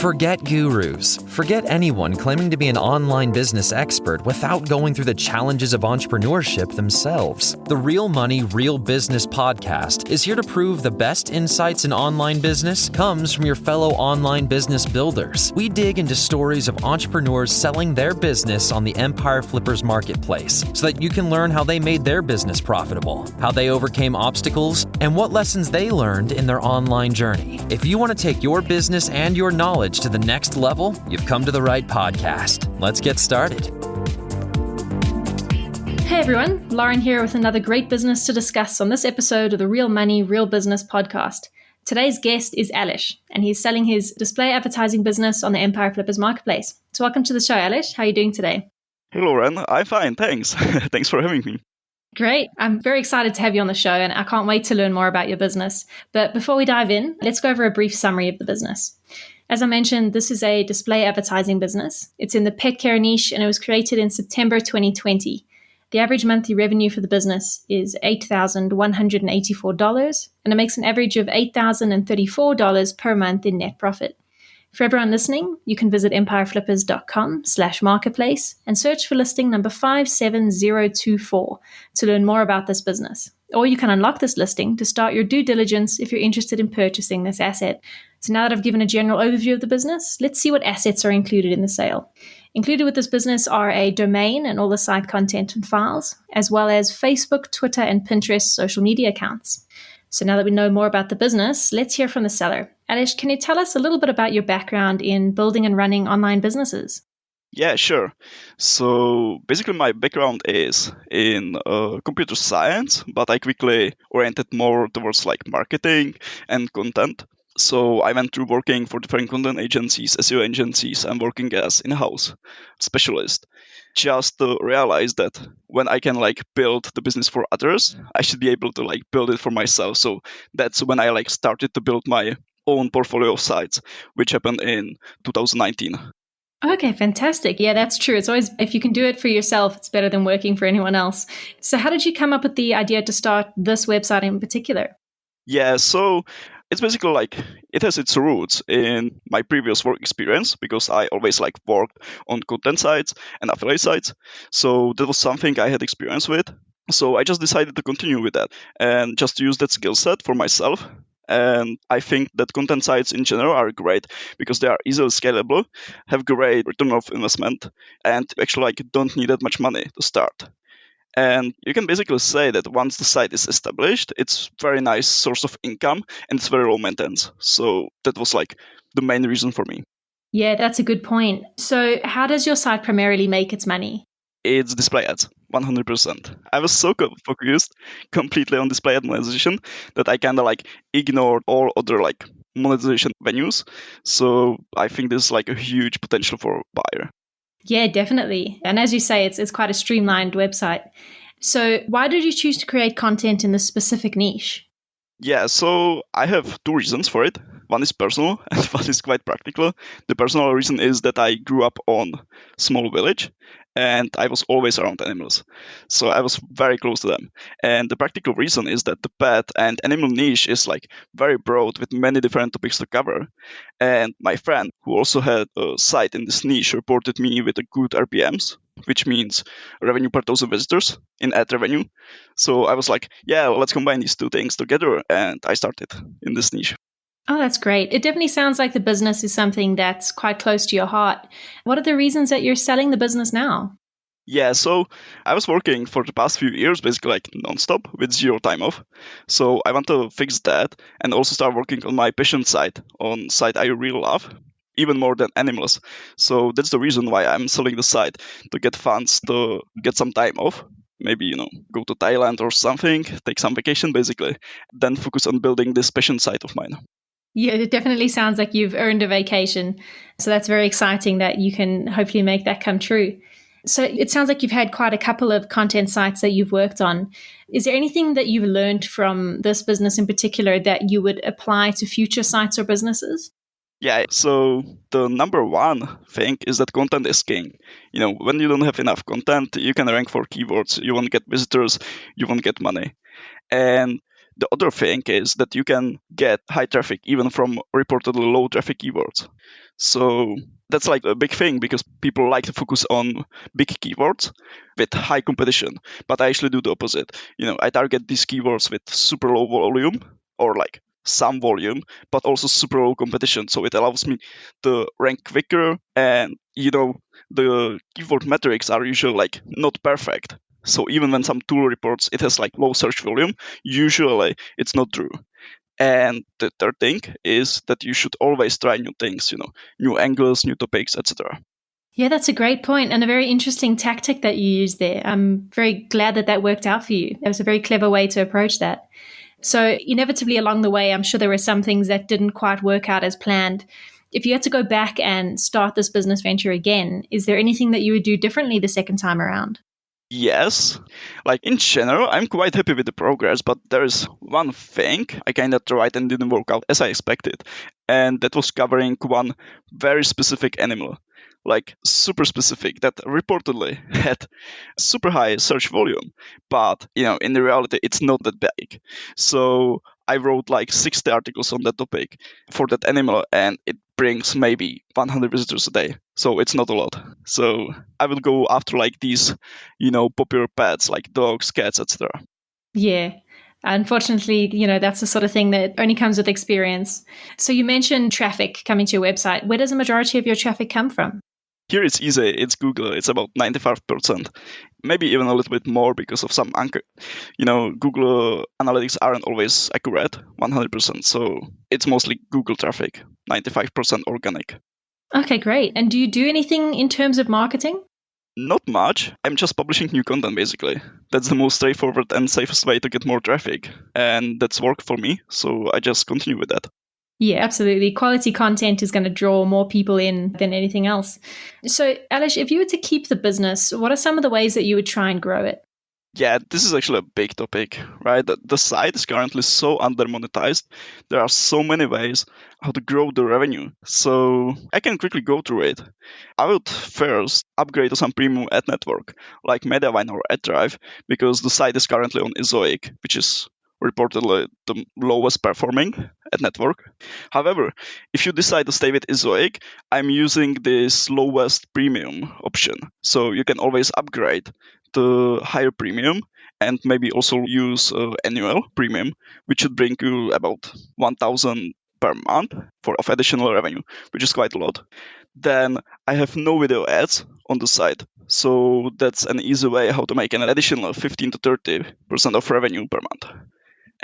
Forget gurus. Forget anyone claiming to be an online business expert without going through the challenges of entrepreneurship themselves. The Real Money, Real Business podcast is here to prove the best insights in online business comes from your fellow online business builders. We dig into stories of entrepreneurs selling their business on the Empire Flippers marketplace so that you can learn how they made their business profitable, how they overcame obstacles, and what lessons they learned in their online journey. If you want to take your business and your knowledge to the next level, you've come to the right podcast. Let's get started. Hey everyone, Lauren here with another great business to discuss on this episode of the Real Money, Real Business podcast. Today's guest is Alish, and he's selling his display advertising business on the Empire Flippers marketplace. So welcome to the show, Alish. How are you doing today? Hey Lauren, I'm fine, thanks. Thanks for having me. Great. I'm very excited to have you on the show, and I can't wait to learn more about your business. But before we dive in, let's go over a brief summary of the business. As I mentioned, this is a display advertising business. It's in the pet care niche, and it was created in September 2020. The average monthly revenue for the business is $8,184, and it makes an average of $8,034 per month in net profit. For everyone listening, you can visit empireflippers.com/marketplace and search for listing number 57024 to learn more about this business. Or you can unlock this listing to start your due diligence if you're interested in purchasing this asset. So now that I've given a general overview of the business, let's see what assets are included in the sale. Included with this business are a domain and all the site content and files, as well as Facebook, Twitter, and Pinterest social media accounts. So now that we know more about the business, let's hear from the seller. Alish, can you tell us a little bit about your background in building and running online businesses? Yeah, sure. So basically my background is in computer science, but I quickly oriented more towards like marketing and content. So I went through working for different content agencies, SEO agencies, and working as in-house specialist. Just to realize that when I can like build the business for others, I should be able to like build it for myself. So that's when I like started to build my own portfolio of sites, which happened in 2019. Okay, fantastic. Yeah, that's true. It's always, if you can do it for yourself, it's better than working for anyone else. So how did you come up with the idea to start this website in particular? Yeah, so it's basically like it has its roots in my previous work experience because I always like worked on content sites and affiliate sites. So that was something I had experience with. So I just decided to continue with that and just use that skill set for myself. And I think that content sites in general are great because they are easily scalable, have great return of investment, and actually like don't need that much money to start. And you can basically say that once the site is established, it's very nice source of income and it's very low maintenance. So that was like the main reason for me. Yeah, that's a good point. So how does your site primarily make its money? It's display ads, 100%. I was so focused completely on display ad monetization that I kind of like ignored all other like monetization venues. So I think this is like a huge potential for a buyer. Yeah, definitely. And as you say, it's quite a streamlined website. So why did you choose to create content in this specific niche? Yeah, so I have two reasons for it. One is personal and one is quite practical. The personal reason is that I grew up on small village and I was always around animals. So I was very close to them. And the practical reason is that the pet and animal niche is like very broad with many different topics to cover. And my friend, who also had a site in this niche, reported me with a good RPMs, which means revenue per thousand visitors in ad revenue. So I was like, yeah, let's combine these two things together. And I started in this niche. Oh, that's great. It definitely sounds like the business is something that's quite close to your heart. What are the reasons that you're selling the business now? Yeah, so I was working for the past few years, basically like nonstop with zero time off. So I want to fix that and also start working on my passion side, on site I really love, even more than animals. So that's the reason why I'm selling the site, to get funds, to get some time off. Maybe, go to Thailand or something, take some vacation basically, then focus on building this passion side of mine. Yeah, it definitely sounds like you've earned a vacation. So that's very exciting that you can hopefully make that come true. So it sounds like you've had quite a couple of content sites that you've worked on. Is there anything that you've learned from this business in particular that you would apply to future sites or businesses? Yeah, so the number one thing is that content is king. When you don't have enough content, you can rank for keywords, you won't get visitors, you won't get money. And The other thing is that you can get high traffic even from reportedly low traffic keywords. So that's like a big thing because people like to focus on big keywords with high competition. But I actually do the opposite. I target these keywords with super low volume or like some volume, but also super low competition. So it allows me to rank quicker, and the keyword metrics are usually like not perfect. So even when some tool reports it has like low search volume, usually it's not true. And the third thing is that you should always try new things, new angles, new topics, etc. Yeah, that's a great point and a very interesting tactic that you used there. I'm very glad that worked out for you. That was a very clever way to approach that. So inevitably along the way, I'm sure there were some things that didn't quite work out as planned. If you had to go back and start this business venture again, is there anything that you would do differently the second time around? Yes. Like in general, I'm quite happy with the progress, but there's one thing I kind of tried and didn't work out as I expected. And that was covering one very specific animal, like super specific, that reportedly had super high search volume. But, in the reality, it's not that big. So I wrote like 60 articles on that topic for that animal, and it brings maybe 100 visitors a day. So it's not a lot. So I would go after like these, popular pets like dogs, cats, etc. Yeah. Unfortunately, that's the sort of thing that only comes with experience. So you mentioned traffic coming to your website. Where does the majority of your traffic come from? Here it's easy. It's Google. It's about 95%, maybe even a little bit more because of some anchor. Google analytics aren't always accurate, 100%. So it's mostly Google traffic, 95% organic. Okay, great. And do you do anything in terms of marketing? Not much. I'm just publishing new content basically. That's the most straightforward and safest way to get more traffic. And that's worked for me. So I just continue with that. Yeah, absolutely. Quality content is going to draw more people in than anything else. So, Alish, if you were to keep the business, what are some of the ways that you would try and grow it? Yeah, this is actually a big topic, right? The site is currently so undermonetized. There are so many ways how to grow the revenue. So I can quickly go through it. I would first upgrade to some premium ad network like Mediavine or AdDrive because the site is currently on Ezoic, which is reportedly the lowest performing ad network. However, if you decide to stay with Ezoic, I'm using this lowest premium option. So you can always upgrade the higher premium and maybe also use annual premium, which should bring you about 1,000 per month of additional revenue, which is quite a lot. Then I have no video ads on the site. So that's an easy way how to make an additional 15 to 30% of revenue per month.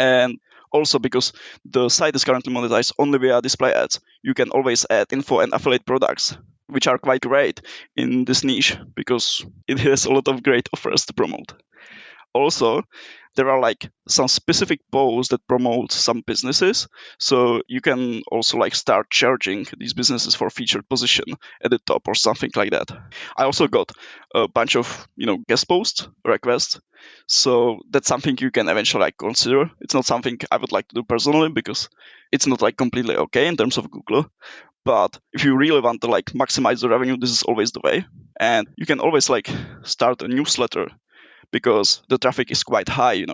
And also because the site is currently monetized only via display ads, you can always add info and affiliate products, which are quite great in this niche because it has a lot of great offers to promote. Also, there are like some specific posts that promote some businesses, so you can also like start charging these businesses for featured position at the top or something like that. I also got a bunch of guest post requests, so that's something you can eventually like consider. It's not something I would like to do personally because it's not like completely okay in terms of Google. But if you really want to like maximize the revenue, this is always the way. And you can always like start a newsletter because the traffic is quite high.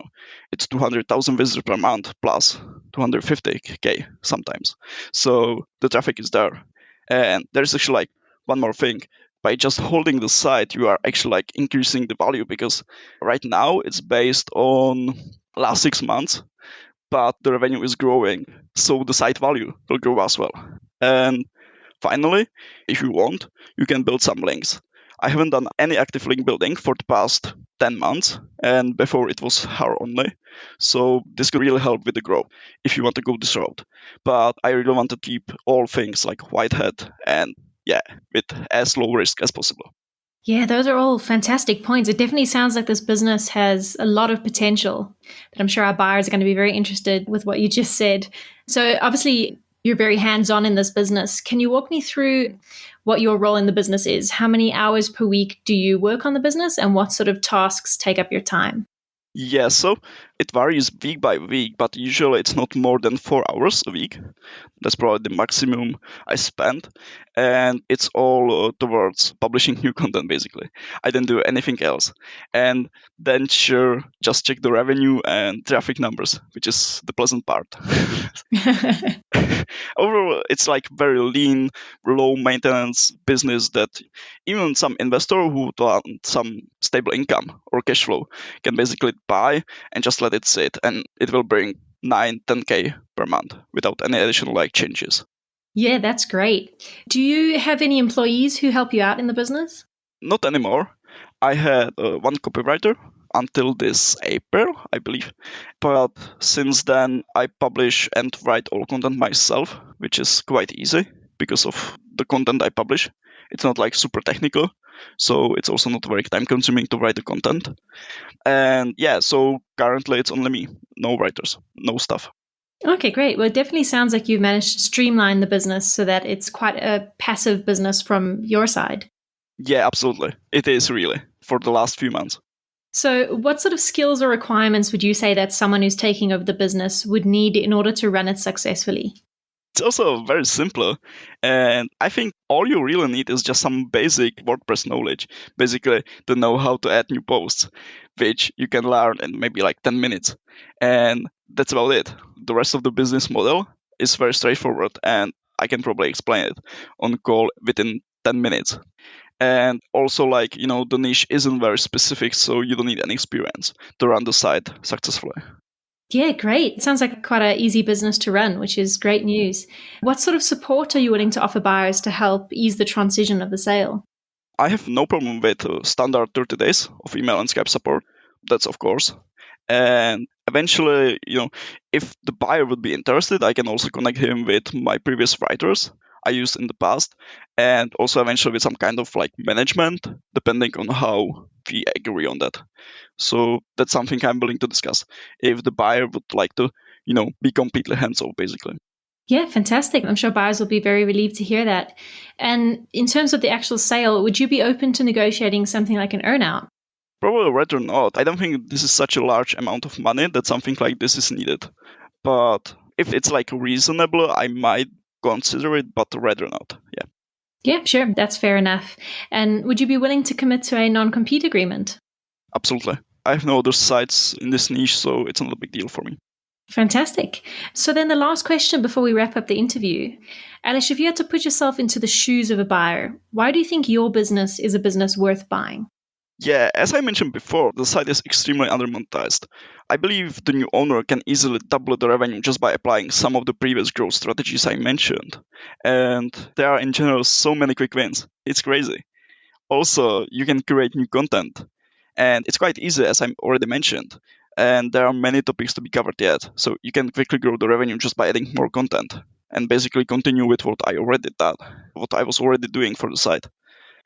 It's 200,000 visitors per month plus 250K sometimes. So the traffic is there. And there's actually like one more thing. By just holding the site, you are actually like increasing the value because right now it's based on last 6 months, but the revenue is growing. So the site value will grow as well. And finally, if you want, you can build some links. I haven't done any active link building for the past 10 months, and before it was her only. So this could really help with the growth if you want to go this route. But I really want to keep all things like white hat and with as low risk as possible. Yeah, those are all fantastic points. It definitely sounds like this business has a lot of potential, but I'm sure our buyers are going to be very interested with what you just said. So obviously, you're very hands-on in this business. Can you walk me through what your role in the business is? How many hours per week do you work on the business and what sort of tasks take up your time? Yeah, so it varies week by week, but usually it's not more than 4 hours a week. That's probably the maximum I spend. And it's all towards publishing new content, basically. I don't do anything else. And then, sure, just check the revenue and traffic numbers, which is the pleasant part. Overall, it's like very lean, low maintenance business that even some investor who want some stable income or cash flow can basically buy and just let it sit, and it will bring 9-10K per month without any additional like changes. Yeah, that's great. Do you have any employees who help you out in the business? Not anymore. I had one copywriter until this April, I believe. But since then, I publish and write all content myself, which is quite easy because of the content I publish. It's not like super technical, so it's also not very time consuming to write the content. And yeah, so currently it's only me, no writers, no stuff. Okay, great. Well, it definitely sounds like you've managed to streamline the business so that it's quite a passive business from your side. Yeah, absolutely. It is really for the last few months. So, what sort of skills or requirements would you say that someone who's taking over the business would need in order to run it successfully? It's also very simple. And I think all you really need is just some basic WordPress knowledge, basically to know how to add new posts, which you can learn in maybe like 10 minutes. And that's about it. The rest of the business model is very straightforward, and I can probably explain it on call within 10 minutes. And also, like, the niche isn't very specific, so you don't need any experience to run the site successfully. Yeah, great. It sounds like quite an easy business to run, which is great news. What sort of support are you willing to offer buyers to help ease the transition of the sale? I have no problem with standard 30 days of email and Skype support. That's of course. And eventually, if the buyer would be interested, I can also connect him with my previous writers I used in the past, and also eventually with some kind of like management, depending on how we agree on that. So that's something I'm willing to discuss if the buyer would like to, be completely hands off, basically. Yeah, fantastic. I'm sure buyers will be very relieved to hear that. And in terms of the actual sale, would you be open to negotiating something like an earnout? Probably rather not. I don't think this is such a large amount of money that something like this is needed. But if it's like reasonable, I might consider it, but rather not. Yeah, Yeah, sure. That's fair enough. And would you be willing to commit to a non-compete agreement? absolutely. I have no other sites in this niche, so it's not a big deal for me. Fantastic. So then the last question before we wrap up the interview. Alish, if you had to put yourself into the shoes of a buyer, why do you think your business is a business worth buying? Yeah, as I mentioned before, the site is extremely undermonetized. I believe the new owner can easily double the revenue just by applying some of the previous growth strategies I mentioned. And there are in general so many quick wins. It's crazy. Also, you can create new content. And it's quite easy, as I already mentioned. And there are many topics to be covered yet. So you can quickly grow the revenue just by adding more content and basically continue with what I already did, what I was already doing for the site.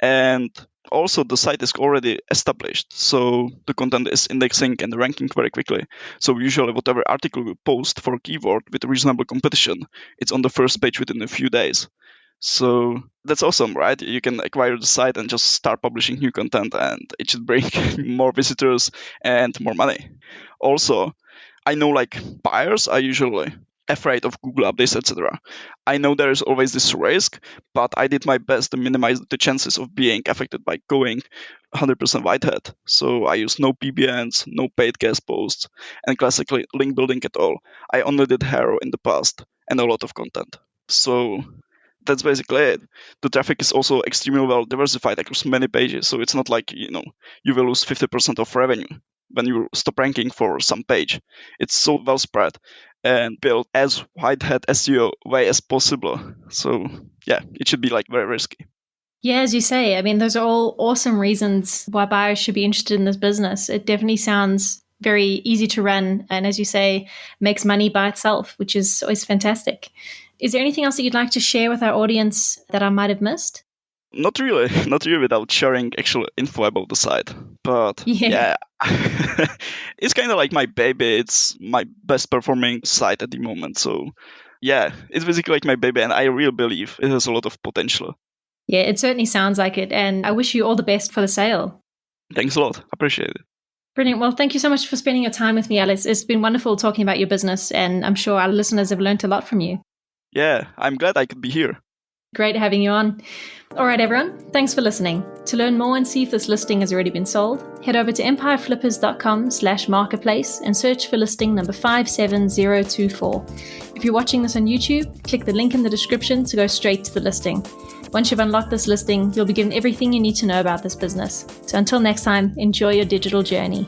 And also, the site is already established, so the content is indexing and ranking very quickly. So usually, whatever article we post for a keyword with reasonable competition, it's on the first page within a few days. So that's awesome, right? You can acquire the site and just start publishing new content, and it should bring more visitors and more money. Also, I know like buyers are usually afraid of Google updates, etc. I know there is always this risk, but I did my best to minimize the chances of being affected by going 100% whitehead. So I used no PBNs, no paid guest posts, and classically link building at all. I only did Hero in the past and a lot of content. So that's basically it. The traffic is also extremely well diversified across many pages, so it's not like you will lose 50% of revenue when you stop ranking for some page. It's so well spread and built as whitehead SEO way as possible. So yeah, it should be like very risky. Yeah, as you say, I mean, those are all awesome reasons why buyers should be interested in this business. It definitely sounds very easy to run. And as you say, makes money by itself, which is always fantastic. Is there anything else that you'd like to share with our audience that I might have missed? Not really, not really without sharing actual info about the site. But Yeah. yeah, it's kind of like my baby. It's my best performing site at the moment. So yeah, it's basically like my baby, and I really believe it has a lot of potential. Yeah, it certainly sounds like it. And I wish you all the best for the sale. Thanks a lot. Appreciate it. Brilliant. Well, thank you so much for spending your time with me, Alice. It's been wonderful talking about your business, and I'm sure our listeners have learned a lot from you. Yeah, I'm glad I could be here. Great having you on. All right, everyone. Thanks for listening. To learn more and see if this listing has already been sold, head over to empireflippers.com/marketplace and search for listing number 57024. If you're watching this on YouTube, click the link in the description to go straight to the listing. Once you've unlocked this listing, you'll be given everything you need to know about this business. So until next time, enjoy your digital journey.